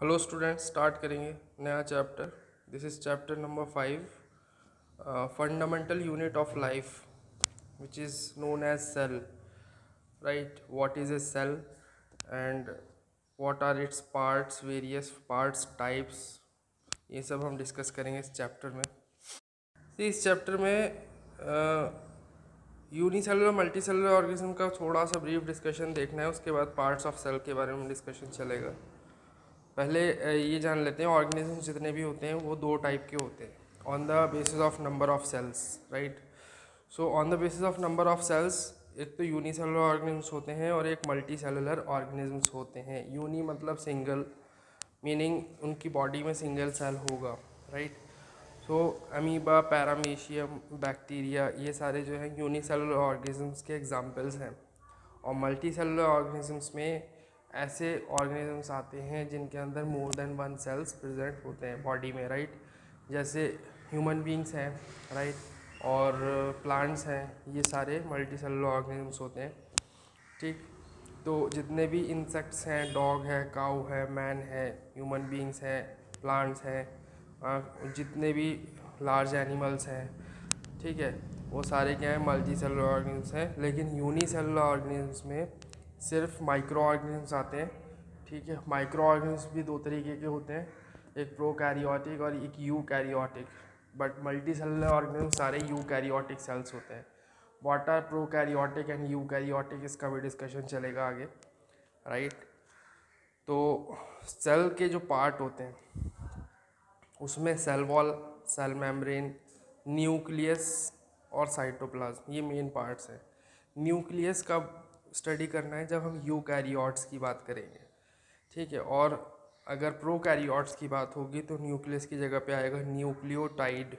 Hello students, start करेंगे नया chapter. This is chapter number 5, fundamental unit of life which is known as cell. Right, what is a cell and what are its parts, various parts, types, ये सब हम discuss करेंगे इस chapter में। इस chapter में यूनिसेलुलर मल्टी सेलुलर ऑर्गेनिज्म का थोड़ा सा ब्रीफ डिस्कशन देखना है, उसके बाद पार्ट्स ऑफ सेल के बारे में डिस्कशन चलेगा। पहले ये जान लेते हैं ऑर्गेनिज्म जितने भी होते हैं वो दो टाइप के होते हैं, on the basis of number of cells. Right, so on the basis of number of cells एक तो यूनिसेलुलर ऑर्गेनिज्म्स होते हैं और एक मल्टी सेलुलर ऑर्गेनिज्म्स होते हैं। यूनी मतलब सिंगल, मीनिंग उनकी बॉडी में सिंगल सेल होगा। राइट, सो अमीबा, पैरामीशियम, बैक्टीरिया, ये सारे जो हैं यूनिसेलुलर ऑर्गेनिज्म्स के एग्जांपल्स हैं। और मल्टी सेलुलर ऑर्गेनिज्म्स में ऐसे ऑर्गेनिजम्स आते हैं जिनके अंदर more than one cells present होते हैं बॉडी में। राइट, जैसे ह्यूमन बींग्स हैं, राइट, और प्लांट्स हैं, ये सारे मल्टी सेलुलर ऑर्गेनिजम्स होते हैं। ठीक, तो जितने भी इंसेक्ट्स हैं, डॉग है, काऊ है, मैन है, ह्यूमन बींग्स हैं, प्लांट्स हैं, जितने भी लार्ज एनिमल्स हैं, ठीक है, वो सारे क्या हैं, मल्टी सेलुलर ऑर्गेनिजम्स हैं। लेकिन यूनिसेलुलर ऑर्गेनिजम्स में सिर्फ माइक्रो ऑर्गेनिजम्स आते हैं। ठीक है, माइक्रो ऑर्गेनिजम्स भी दो तरीके के होते हैं, एक प्रोकैरियोटिक और एक eukaryotic. But multicellular organism सारे यूकैरियोटिक सेल्स होते हैं। What are prokaryotic and eukaryotic, इसका भी डिस्कशन चलेगा आगे। राइट, तो सेल के जो पार्ट होते हैं उसमें cell wall, cell membrane, nucleus और साइटोप्लाज्म, ये मेन पार्ट्स हैं। न्यूक्लियस का स्टडी करना है जब हम यूकैरियोट्स की बात करेंगे। ठीक है, और अगर प्रोकैरियोट्स की बात होगी तो न्यूक्लियस की जगह पे आएगा न्यूक्लियोटाइड।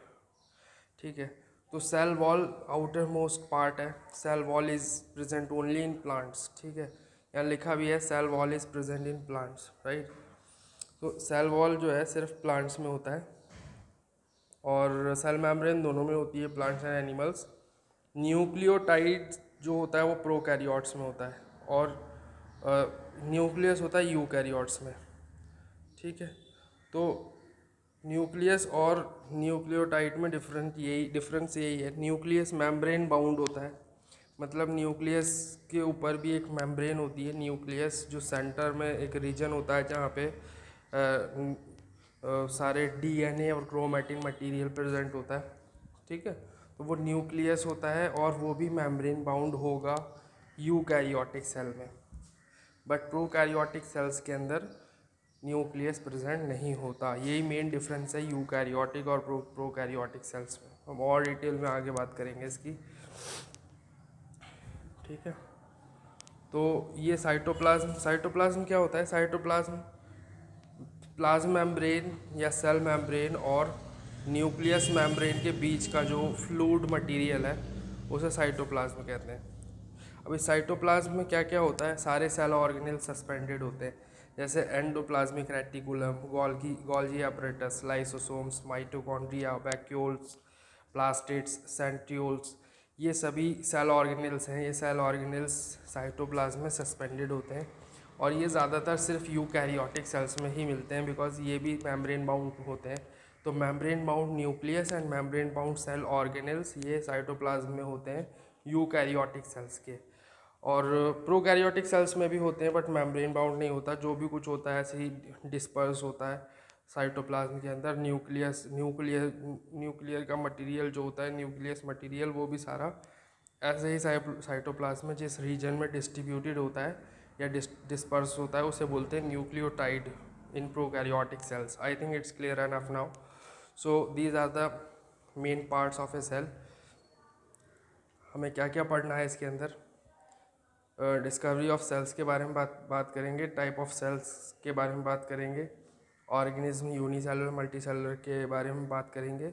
ठीक है, तो cell wall outermost part है। Cell wall is present only in plants. ठीक है, यहाँ लिखा भी है cell wall is present in plants. Right, तो सेल वॉल जो है सिर्फ प्लांट्स में होता है और सेल मेम्ब्रेन दोनों में होती है, प्लांट्स एंड एनिमल्स। न्यूक्लियोटाइड जो होता है वो प्रोकैरियोट्स में होता है और न्यूक्लियस होता है यूकैरियोट्स में। ठीक है, तो न्यूक्लियस और न्यूक्लियोटाइड में डिफरेंस यही है। न्यूक्लियस मेम्ब्रेन बाउंड होता है, मतलब न्यूक्लियस के ऊपर भी एक मेम्ब्रेन होती है। न्यूक्लियस जो सेंटर में एक रीजन होता है जहाँ पे सारे डीएनए और क्रोमैटिन मटेरियल प्रेजेंट होता है। ठीक है, तो वो न्यूक्लियस होता है और वो भी मेम्ब्रेन बाउंड होगा यूकैरियोटिक सेल में। बट प्रोकैरियोटिक सेल्स के अंदर न्यूक्लियस प्रेजेंट नहीं होता। यही मेन डिफरेंस है यूकैरियोटिक और प्रोकैरियोटिक सेल्स में। हम और डिटेल में आगे बात करेंगे इसकी। ठीक है, तो ये साइटोप्लाज्म क्या होता है? साइटोप्लाज्म प्लाज्मा मेम्ब्रेन या सेल मेम्ब्रेन और न्यूक्लियस मेम्ब्रेन के बीच का जो फ्लूइड मटेरियल है उसे साइटोप्लाज्म कहते हैं। अब इस साइटोप्लाज्म में क्या क्या होता है? सारे सेल ऑर्गेनेल सस्पेंडेड होते हैं, जैसे endoplasmic reticulum, Golgi apparatus, lysosomes, mitochondria, vacuoles, plastids, centrioles, ये सभी सेल ऑर्गेनेल्स हैं। ये सेल ऑर्गेनेल्स साइटोप्लाज्म में सस्पेंडेड होते हैं और ये ज़्यादातर सिर्फ यूकैरियोटिक सेल्स में ही मिलते हैं बिकॉज ये भी मेम्ब्रेन बाउंड होते हैं। तो membrane bound nucleus and membrane bound cell organelles ये साइटोप्लाज्म में होते हैं यूकैरियोटिक सेल्स के। और प्रोकैरियोटिक सेल्स में भी होते हैं बट मेम्ब्रेन बाउंड नहीं होता। जो भी कुछ होता है ऐसे ही डिस्पर्स होता है साइटोप्लाज्म के अंदर। न्यूक्लियर का मटेरियल जो होता है, न्यूक्लियस मटेरियल, वो भी सारा ऐसे ही साइटोप्लाज्म में जिस रीजन में डिस्ट्रीब्यूटेड होता है या डिस्पर्स होता है उसे बोलते हैं nucleotide in prokaryotic cells. I think it's clear enough now. So these are the main parts of a cell. हमें क्या क्या पढ़ना है इसके अंदर? डिस्कवरी ऑफ सेल्स के बारे में बात करेंगे, टाइप ऑफ सेल्स के बारे में बात करेंगे, ऑर्गेनिज्म यूनिसेलुलर मल्टी सेलुलर के बारे में बात करेंगे,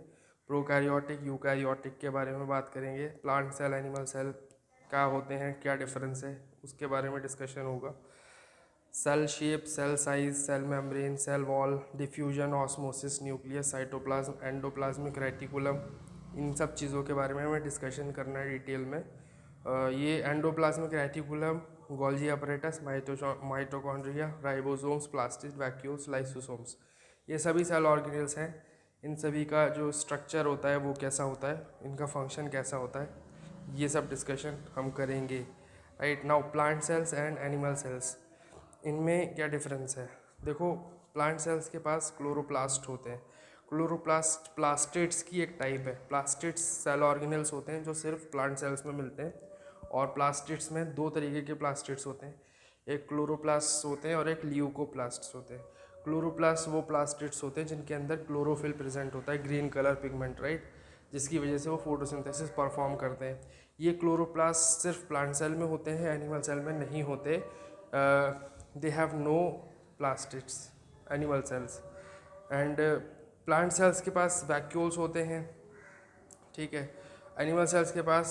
प्रोकैरियोटिक यूकैरियोटिक के बारे में बात करेंगे, प्लांट सेल एनिमल सेल क्या होते हैं, क्या डिफरेंस है, उसके बारे में डिस्कशन होगा। Cell shape, cell size, cell membrane, cell wall, diffusion, osmosis, nucleus, cytoplasm, endoplasmic reticulum, इन सब चीज़ों के बारे में हमें डिस्कशन करना है डिटेल में। ये endoplasmic reticulum Golgi apparatus, mitochondria, ribosomes, plastid, vacuoles, lysosomes, ये सभी सेल ऑर्गेनेल्स हैं। इन सभी का जो स्ट्रक्चर होता है वो कैसा होता है, इनका फंक्शन कैसा होता है, ये सब डिस्कशन हम करेंगे। Right now plant cells and animal cells, इनमें क्या डिफरेंस है। देखो प्लांट सेल्स के पास क्लोरोप्लास्ट होते हैं। क्लोरोप्लास्ट प्लास्टिड्स की एक टाइप है। प्लास्टिड्स सेल ऑर्गेनेल्स होते हैं जो सिर्फ प्लांट सेल्स में मिलते हैं, और प्लास्टिड्स में दो तरीके के प्लास्टिड्स होते हैं, एक क्लोरोप्लास्ट होते हैं और एक ल्यूकोप्लास्ट होते हैं। क्लोरोप्लास्ट वो प्लास्टिड्स होते हैं जिनके अंदर क्लोरोफिल प्रेजेंट होता है, ग्रीन कलर पिगमेंट, राइट, जिसकी वजह से वो फोटोसिंथेसिस परफॉर्म करते हैं। ये क्लोरोप्लास्ट सिर्फ प्लांट सेल में होते हैं, एनिमल सेल में नहीं होते। They have no plastids, animal cells. And plant cells के पास वैक्यूल्स होते हैं, ठीक है। एनिमल सेल्स के पास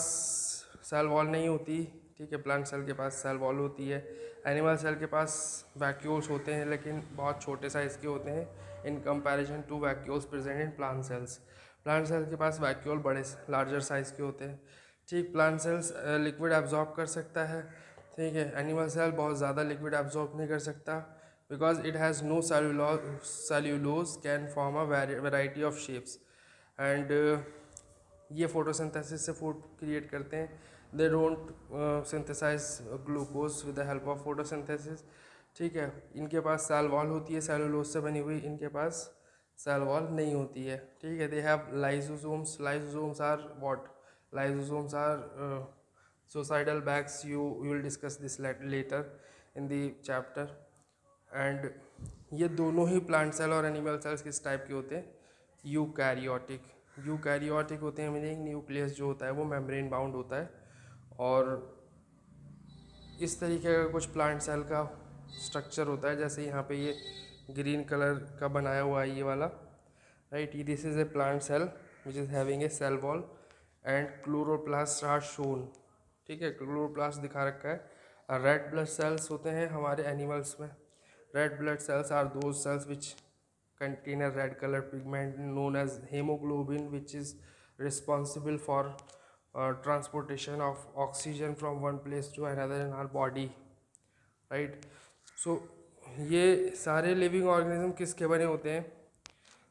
सेल वॉल नहीं होती, ठीक है। प्लांट सेल के पास सेल वॉल होती है। एनिमल सेल के पास वैक्यूल्स होते हैं लेकिन बहुत छोटे साइज़ के होते हैं in comparison to vacuoles present in plant cells. Plant cell के पास वैक्यूल बड़े लार्जर साइज़ के होते हैं, ठीक। प्लांट सेल्स लिक्विड एब्जॉर्ब कर सकता है, ठीक है। एनिमल सेल बहुत ज़्यादा लिक्विड एब्जॉर्ब नहीं कर सकता because it has no cellulose can form a variety of shapes. And ये फोटोसिंथेसिस से फूड क्रिएट करते हैं। They don't synthesize glucose with the help of photosynthesis, ठीक है। इनके पास सेल वॉल होती है सेलुलोज से बनी हुई, इनके पास सेल वॉल नहीं होती है, ठीक है। They have lysosomes. Lysosomes are what? Lysosomes are suicidal bags. You will discuss this later in the chapter. And ये दोनों ही प्लांट सेल और एनिमल सेल्स किस टाइप के होते हैं? यूकैरियोटिक। यूकैरियोटिक होते हैं, मीनिंग न्यूक्लियस जो होता है वो मेम्ब्रेन बाउंड होता है। और इस तरीके का कुछ प्लांट सेल का स्ट्रक्चर होता है, जैसे यहाँ पे ये ग्रीन कलर का बनाया हुआ है ये वाला, right. This is a plant cell which is having a cell wall and chloroplast are shown, ठीक है। क्लोरोप्लास्ट दिखा रखा है। रेड ब्लड सेल्स होते हैं हमारे एनिमल्स में। Red blood cells are those cells which contain a red color pigment known as hemoglobin, which is responsible for transportation of oxygen from one place to another in our body, right? So ये सारे living organism किसके बने होते हैं?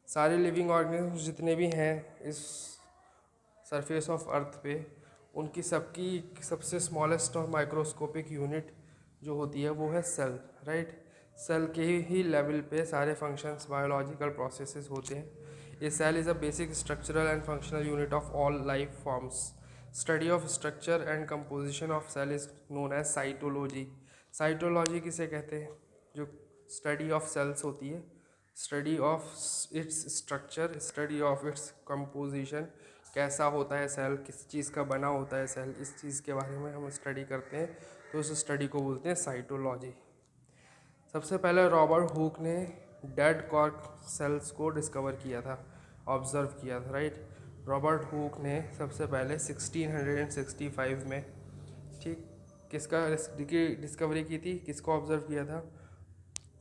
सारे living organism जितने भी हैं इस सरफेस ऑफ अर्थ पे, उनकी सबकी सबसे स्मॉलेस्ट और माइक्रोस्कोपिक यूनिट जो होती है वो है सेल, राइट। सेल के ही लेवल पे सारे फंक्शंस, बायोलॉजिकल प्रोसेसेस होते हैं। A cell is a basic structural and functional unit of all life forms. Study of structure and composition of cell is known as cytology. Cytology किसे कहते हैं? जो study of cells होती है, study of its structure, study of its composition, कैसा होता है cell, किस चीज़ का बना होता है सेल, इस चीज़ के बारे में हम स्टडी करते हैं, तो उस स्टडी को बोलते हैं साइटोलॉजी। सबसे पहले रॉबर्ट हुक ने डेड कॉर्क सेल्स को डिस्कवर किया था, ऑब्जर्व किया था, राइट। रॉबर्ट हुक ने सबसे पहले 1665 में, ठीक, किसका डिस्कवरी की थी, किसको ऑब्जर्व किया था?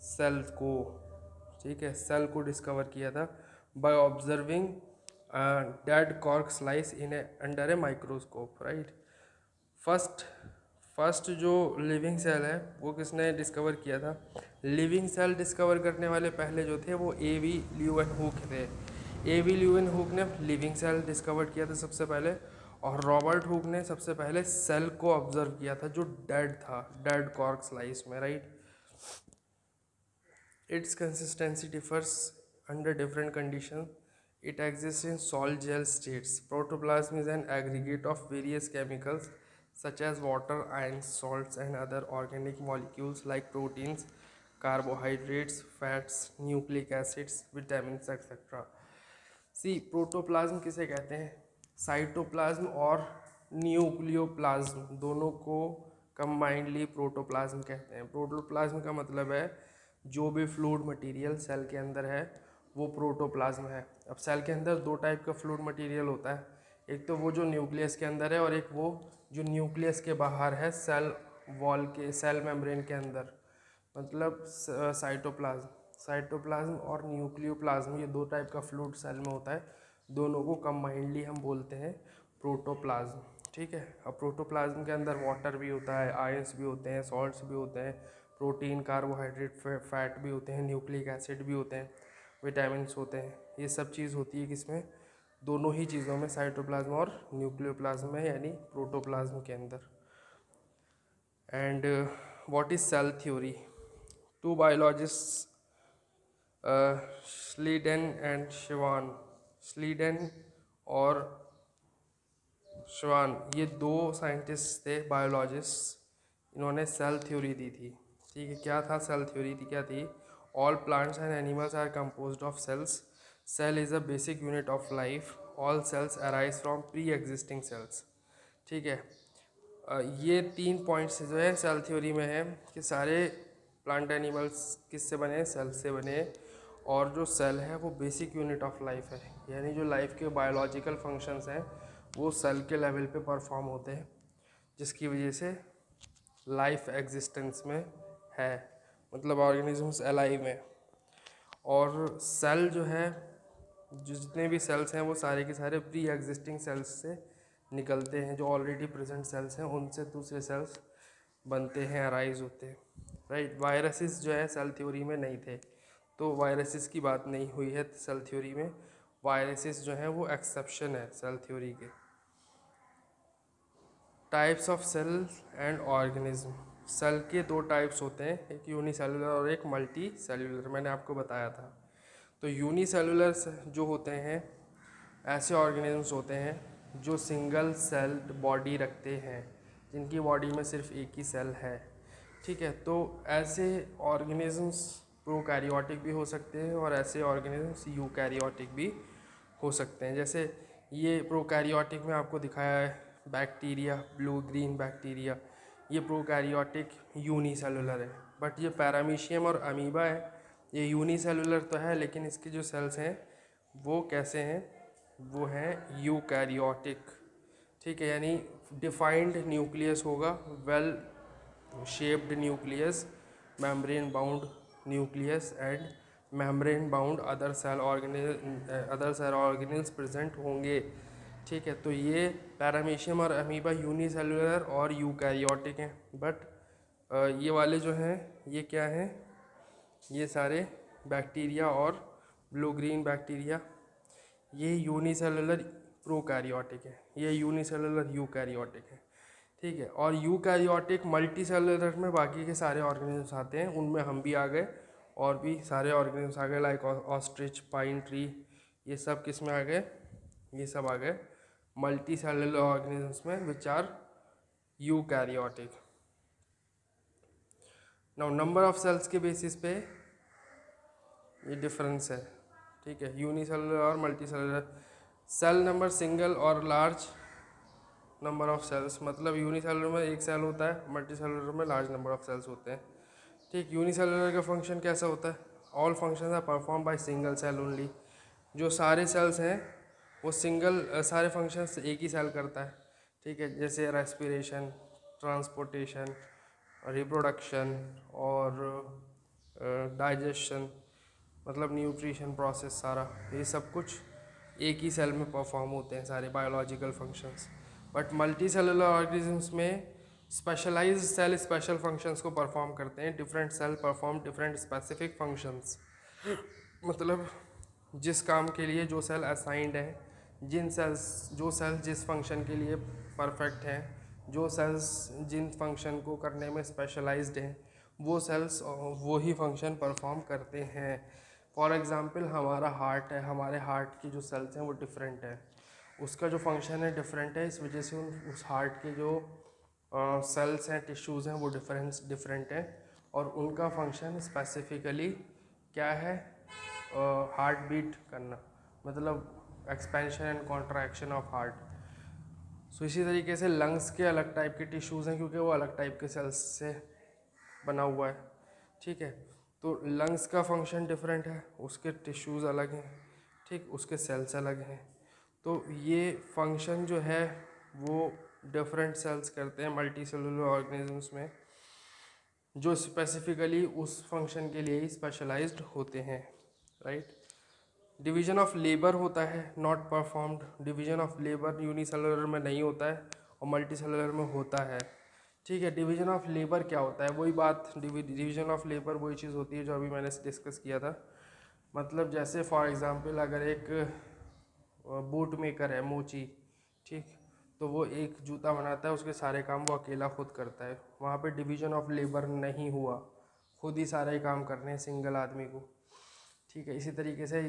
सेल को, ठीक है। सेल को डिस्कवर किया था by observing dead cork slice in under a microscope, right. First जो लिविंग सेल है वो किसने डिस्कवर किया था? लिविंग सेल डिस्कवर करने वाले पहले जो थे वो ए.वी. ल्यूवेनहुक थे। ए.वी. ल्यूवेनहुक ने लिविंग सेल डिस्कवर किया था सबसे पहले, और रॉबर्ट हुक ने सबसे पहले सेल को ऑब्जर्व किया था जो डेड था, डेड कॉर्क स्लाइस में, right. It's consistency differs under different condition. It exists in salt gel states. Protoplasm is an aggregate of various chemicals such as water, ions, salts, and other organic molecules like proteins, carbohydrates, fats, nucleic acids, vitamins, etc. See, protoplasm किसे कहते हैं? Cytoplasm और nucleoplasm दोनों को combinedly protoplasm कहते हैं। Protoplasm का मतलब है जो भी फ्लूइड मटेरियल सेल के अंदर है वो प्रोटोप्लाज्म है। अब सेल के अंदर दो टाइप का फ्लूइड मटेरियल होता है, एक तो वो जो न्यूक्लियस के अंदर है और एक वो जो न्यूक्लियस के बाहर है, सेल वॉल के, सेल मेम्ब्रेन के अंदर, मतलब साइटोप्लाज्म और न्यूक्लियोप्लाज्म, ये दो टाइप का फ्लूइड सेल में होता है। दोनों को कंबाइंडली हम बोलते हैं प्रोटोप्लाज्म, ठीक है। अब प्रोटोप्लाज्म के अंदर वाटर भी होता है, आयंस भी होते हैं, सॉल्ट्स भी होते हैं, प्रोटीन, कार्बोहाइड्रेट, फैट भी होते हैं, न्यूक्लिक एसिड भी होते हैं, विटामिन्स होते हैं। ये सब चीज़ होती है किसमें, दोनों ही चीज़ों में, साइटोप्लाज्म और न्यूक्लियोप्लाज्म में, यानी प्रोटोप्लाज्म के अंदर। And what is cell theory? Two biologists, Schleiden and Schwann, Schleiden और श्वान, ये दो साइंटिस्ट थे, बायोलॉजिस्ट, इन्होंने सेल थ्योरी दी थी। ठीक है, क्या था सेल थ्योरी थी, क्या थी? All plants and animals are composed of cells, cell is a basic unit of life, all cells arise from pre existing cells. ठीक है, ये 3 पॉइंट्स जो है सेल थ्योरी में है कि सारे प्लांट एनिमल्स किससे बने, सेल से बने, और जो सेल है वो बेसिक यूनिट ऑफ लाइफ है, यानी जो लाइफ के बायोलॉजिकल फंक्शंस हैं वो सेल के लेवल पे परफॉर्म होते हैं, जिसकी वजह से लाइफ एग्जिस्टेंस में है, मतलब ऑर्गेनिजम्स अलाइव हैं। और सेल जो है, जितने भी सेल्स हैं वो सारे के सारे प्री एग्जिस्टिंग सेल्स से निकलते हैं, जो ऑलरेडी प्रेजेंट सेल्स हैं उनसे दूसरे सेल्स बनते हैं, अराइज होते हैं, राइट। वायरसेस जो है सेल थ्योरी में नहीं थे, तो वायरसेस की बात नहीं हुई है सेल थ्योरी में। वायरसेस जो हैं वो एक्सेप्शन है सेल थ्योरी के। Types of cell and organism, cell के 2 टाइप्स होते हैं, एक यूनिसेलुलर और एक मल्टी सेलुलर, मैंने आपको बताया था। तो यूनिसेलुलर जो होते हैं ऐसे ऑर्गेनिजम्स होते हैं जो सिंगल सेल्ड बॉडी रखते हैं, जिनकी बॉडी में सिर्फ एक ही सेल है। ठीक है, तो ऐसे ऑर्गेनिजम्स प्रोकैरियोटिक भी हो सकते हैं और ऐसे ऑर्गेनिजम्स यूकैरियोटिक भी हो सकते हैं। जैसे ये प्रोकैरियोटिक में आपको दिखाया है बैक्टीरिया, ब्लू ग्रीन बैक्टीरिया, ये प्रोकैरियोटिक यूनिसेलुलर है। बट ये पैरामीशियम और अमीबा है, ये यूनिसेलुलर तो है लेकिन इसके जो सेल्स हैं वो कैसे हैं, वो हैं यूकैरियोटिक। ठीक है, यानी डिफाइंड न्यूक्लियस होगा, well shaped nucleus, membrane bound nucleus and membrane bound other cell organelles present होंगे। ठीक है, तो ये पैरामीशियम और अमीबा यूनिसेलुलर और यूकैरियोटिक हैं। बट ये वाले जो हैं ये क्या हैं, ये सारे बैक्टीरिया और ब्लू ग्रीन बैक्टीरिया ये यूनिसेलुलर प्रोकैरियोटिक है, ये यूनिसेलुलर यूकैरियोटिक है। ठीक है, और यूकैरियोटिक मल्टी सेलुलर में बाकी के सारे ऑर्गेनिजम्स आते हैं, उनमें हम भी आ गए और भी सारे ऑर्गेनिजम्स आ गए, लाइक ऑस्ट्रिच, पाइन ट्री, ये सब किस में आ गए, ये सब आ गए मल्टी सेलुलर ऑर्गेनिजम्स में which are eukaryotic. Now number of cells के बेसिस पे ये डिफरेंस है। ठीक है, यूनिसेलुलर और multicellular, cell number single और लार्ज नंबर ऑफ सेल्स, मतलब यूनिसेलुलर में एक सेल होता है, मल्टी सेलुलर में लार्ज नंबर ऑफ सेल्स होते हैं। ठीक, यूनिसेलुलर का फंक्शन कैसा होता है, all functions are perform by single cell only, जो सारे सेल्स हैं वो सिंगल सारे फंक्शंस एक ही सेल करता है। ठीक है, जैसे रेस्पिरेशन, ट्रांसपोर्टेशन, रिप्रोडक्शन और डाइजेशन, मतलब न्यूट्रिशन प्रोसेस, सारा ये सब कुछ एक ही सेल में परफॉर्म होते हैं सारे biological functions. But multicellular organisms में स्पेशलाइज्ड सेल स्पेशल फंक्शंस को परफॉर्म करते हैं, different cell perform different specific functions, मतलब जिस काम के लिए जो सेल असाइंड है, जो सेल्स जिस फंक्शन के लिए परफेक्ट हैं, जो सेल्स जिन फंक्शन को करने में स्पेशलाइज्ड हैं, वो सेल्स वो ही फंक्शन परफॉर्म करते हैं। फॉर एग्ज़ाम्पल हमारा हार्ट है, हमारे हार्ट की जो सेल्स हैं वो डिफरेंट है, उसका जो फंक्शन है डिफरेंट है, इस वजह से उस हार्ट के जो सेल्स हैं, टिश्यूज़ हैं, वो डिफरेंट हैं और उनका फंक्शन स्पेसिफिकली क्या है, हार्ट बीट करना, मतलब expansion and contraction of heart. So इसी तरीके से लंग्स के अलग टाइप के टिश्यूज़ हैं क्योंकि वो अलग टाइप के सेल्स से बना हुआ है। ठीक है, तो लंग्स का फंक्शन डिफरेंट है, उसके टिश्यूज़ अलग हैं, ठीक, उसके सेल्स अलग हैं, तो ये फंक्शन जो है वो डिफरेंट सेल्स करते हैं मल्टी सेलुलर ऑर्गेनिजम्स में, जो स्पेसिफिकली उस फंक्शन के लिए ही स्पेशलाइज्ड होते हैं, राइट। डिवीजन ऑफ लेबर होता है, not performed, division of labour unicellular में नहीं होता है और मल्टी सेलुलर में होता है। ठीक है, डिवीजन ऑफ लेबर क्या होता है, वही बात, डिवीजन ऑफ लेबर वही चीज़ होती है जो अभी मैंने डिस्कस किया था। मतलब जैसे फॉर एग्जांपल अगर एक बूट मेकर है मोची, ठीक, तो वो एक जूता बनाता है, उसके सारे काम वो अकेला खुद करता है, वहाँ पे डिवीजन ऑफ लेबर नहीं हुआ, खुद ही सारे काम करने हैं सिंगल आदमी को। ठीक है, इसी तरीके से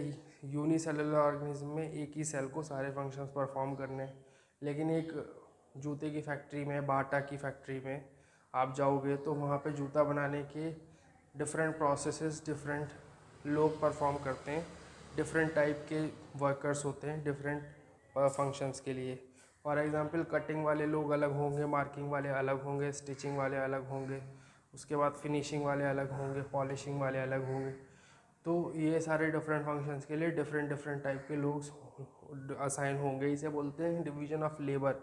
यूनिसेलुलर ऑर्गेनिज्म में एक ही सेल को सारे फंक्शंस परफॉर्म करने हैं। लेकिन एक जूते की फैक्ट्री में, बाटा की फैक्ट्री में आप जाओगे तो वहाँ पे जूता बनाने के डिफरेंट प्रोसेसेस डिफरेंट लोग परफॉर्म करते हैं, डिफरेंट टाइप के वर्कर्स होते हैं डिफरेंट फंक्शंस के लिए। फॉर एग्जांपल कटिंग वाले लोग अलग होंगे, मार्किंग वाले अलग होंगे, स्टिचिंग वाले अलग होंगे, उसके बाद फिनिशिंग वाले अलग होंगे, पॉलिशिंग वाले अलग होंगे। तो ये सारे डिफरेंट फंक्शंस के लिए डिफरेंट डिफरेंट टाइप के लोग असाइन होंगे, इसे बोलते हैं डिवीजन ऑफ लेबर।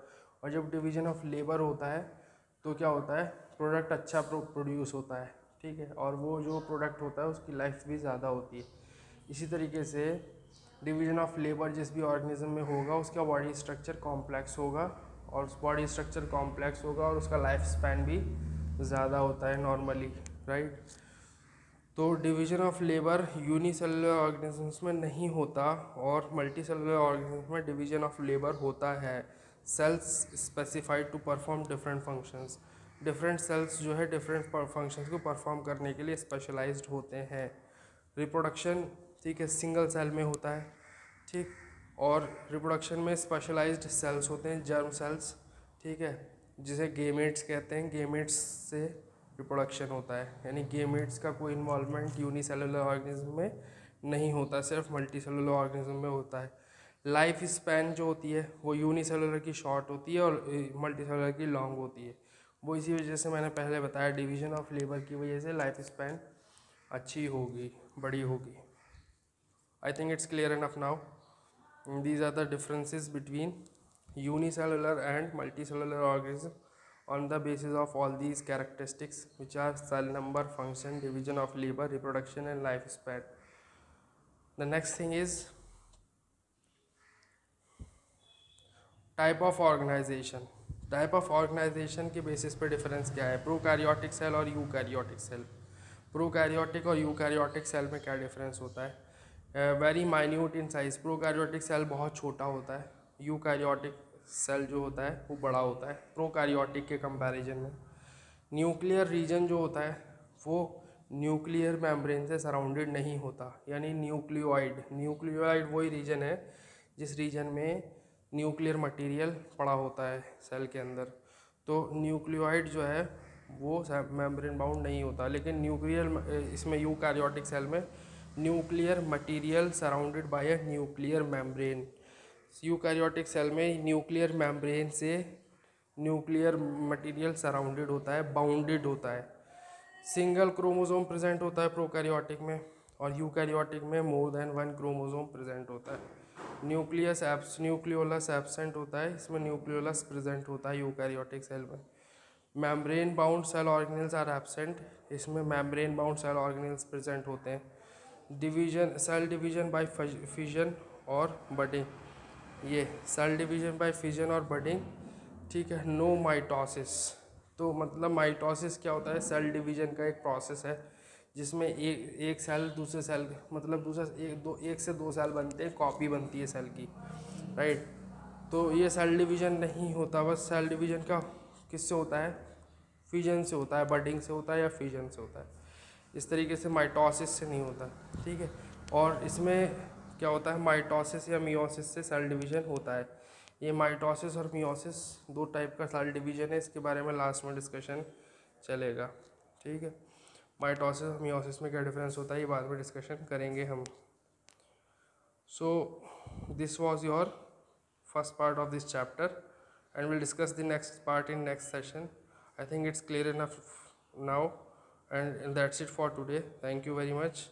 और जब डिवीजन ऑफ लेबर होता है तो क्या होता है, प्रोडक्ट अच्छा प्रोड्यूस होता है। ठीक है, और वो जो प्रोडक्ट होता है उसकी लाइफ भी ज़्यादा होती है। इसी तरीके से डिवीजन ऑफ लेबर जिस भी ऑर्गेनिज्म में होगा उसका बॉडी स्ट्रक्चर कॉम्प्लेक्स होगा, और बॉडी स्ट्रक्चर कॉम्प्लेक्स होगा और उसका लाइफ स्पैन भी ज़्यादा होता है नॉर्मली, राइट। तो division of labour unicellular organisms में नहीं होता और मल्टी सेलुलर ऑर्गेनिज्म में डिवीजन ऑफ लेबर होता है। Cells specified to perform different functions, different cells जो है डिफरेंट फंक्शंस को परफॉर्म करने के लिए स्पेशलाइज्ड होते हैं। रिप्रोडक्शन, ठीक है, सिंगल सेल में होता है, ठीक, और रिप्रोडक्शन में स्पेशलाइज्ड सेल्स होते हैं, जर्म सेल्स, ठीक है, जिसे गेमेट्स कहते हैं। गेमेट्स से रिप्रोडक्शन होता है, यानी गेमेट्स का कोई इन्वॉल्वमेंट यूनिसेलुलर ऑर्गेनिज्म में नहीं होता, सिर्फ मल्टी सेलुलर ऑर्गेनिज्म में होता है। लाइफ स्पैन जो होती है वो यूनिसेलुलर की शॉर्ट होती है और मल्टी सेलुलर की लॉन्ग होती है। वो इसी वजह से मैंने पहले बताया, डिवीजन ऑफ लेबर की वजह से लाइफ स्पैन अच्छी होगी, बड़ी होगी। आई think it's clear enough now. These are the differences between unicellular and multicellular organism on the basis of all these characteristics, which are cell number, function, division of labor, reproduction and lifespan. The next thing is type of organization. Type of organization के basis पे difference क्या है, prokaryotic cell और eukaryotic cell. Prokaryotic और eukaryotic cell में क्या difference होता है, very minute in size. Prokaryotic cell बहुत छोटा होता है, यूकैरियोटिक सेल जो होता है वो बड़ा होता है प्रोकैरियोटिक के कंपैरिजन में। न्यूक्लियर रीजन जो होता है वो न्यूक्लियर मेम्ब्रेन से सराउंडेड नहीं होता, यानी न्यूक्लियोइड। न्यूक्लियोइड वही रीजन है जिस रीजन में न्यूक्लियर मटेरियल पड़ा होता है सेल के अंदर। तो न्यूक्लियोइड जो है वो मेम्ब्रेन बाउंड नहीं होता, लेकिन न्यूक्लियर इसमें यूकैरियोटिक सेल में nuclear material surrounded by a nuclear membrane. Eukaryotic cell में न्यूक्लियर मेम्ब्रेन से न्यूक्लियर मटेरियल सराउंडेड होता है, बाउंडेड होता है। सिंगल क्रोमोसोम प्रेजेंट होता है प्रोकैरियोटिक में, और यूकैरियोटिक में more than one chromosome present होता है। न्यूक्लियोलस एब्सेंट होता है, इसमें न्यूक्लियोलस प्रेजेंट होता है यूकैरियोटिक सेल में। Membrane bound cell organelles are absent, इसमें membrane bound cell organelles present होते हैं। Division, cell division by fission और बडिंग, ये सेल डिवीजन बाय फिजन और बडिंग, ठीक है। नो माइटोसिस, तो मतलब माइटोसिस क्या होता है, सेल डिवीजन का एक प्रोसेस है जिसमें एक सेल दूसरे सेल, मतलब दूसरा एक से दो सेल बनते हैं, कॉपी बनती है सेल की, राइट। तो ये सेल डिवीजन नहीं होता, बस सेल डिवीजन का किससे होता है, फिजन से होता है, बडिंग से होता है या फिजन से होता है। इस तरीके से माइटोसिस से नहीं होता, ठीक है। और इसमें क्या होता है, माइटोसिस या मियोसिस से सेल डिवीजन होता है। ये माइटोसिस और मियोसिस दो टाइप का सेल डिवीजन है, इसके बारे में लास्ट में डिस्कशन चलेगा, ठीक है। माइटोसिस और मियोसिस में क्या डिफरेंस होता है ये बाद में डिस्कशन करेंगे हम। So this was your first part of this chapter and we'll discuss the next part in next session. I think it's clear enough now, and that's it for today. Thank you very much.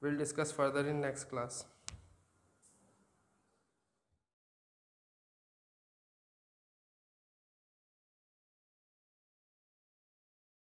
We'll discuss further in next class.